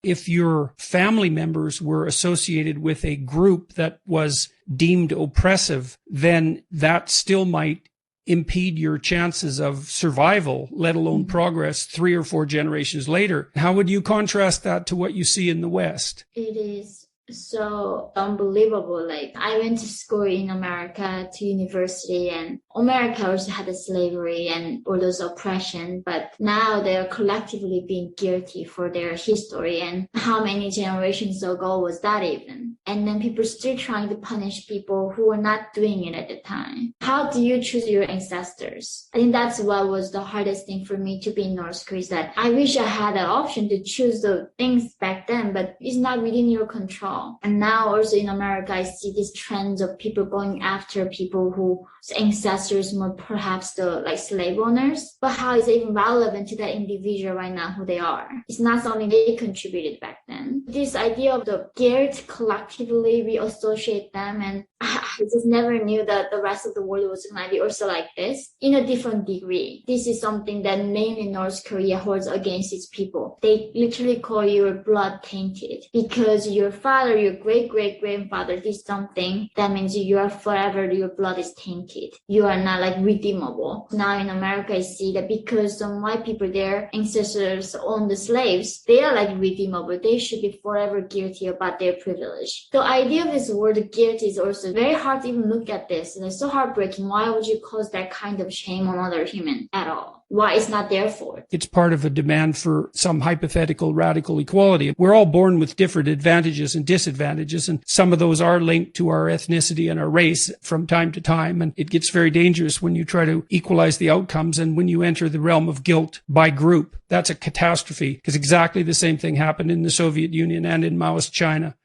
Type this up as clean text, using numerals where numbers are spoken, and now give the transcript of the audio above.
if your family members were associated with a group that was deemed oppressive, then that still might impede your chances of survival, let alone progress 3 or 4 generations later. How would you contrast that to what you see in the West? It is so unbelievable. Like, I went to school in America, to university, and America also had the slavery and all those oppression, but now they're collectively being guilty for their history. And how many generations ago was that even? And then people still trying to punish people who were not doing it at the time. How do you choose your ancestors? I think that's what was the hardest thing for me to be in North Korea, is that I wish I had that option to choose the things back then, but it's not within your control. And now also in America, I see these trends of people going after people whose ancestors were perhaps the slave owners. But how is it even relevant to that individual right now, who they are? It's not something they contributed back then. This idea of the guilt, collectively we associate them, and I just never knew that the rest of the world was going to be also like this in a different degree. This is something that mainly North Korea holds against its people. They literally call your blood tainted because your father, your great-great-grandfather did something. That means you are forever, your blood is tainted. You are not redeemable. Now in America, I see that because some white people, their ancestors owned the slaves, they are redeemable. They should be forever guilty about their privilege. The idea of this word guilt is also very hard to even look at this. And it's so heartbreaking. Why would you cause that kind of shame on other human at all? Why it's not their fault? It's part of a demand for some hypothetical radical equality. We're all born with different advantages and disadvantages, and some of those are linked to our ethnicity and our race from time to time. And it gets very dangerous when you try to equalize the outcomes, and when you enter the realm of guilt by group. That's a catastrophe, because exactly the same thing happened in the Soviet Union and in Maoist China.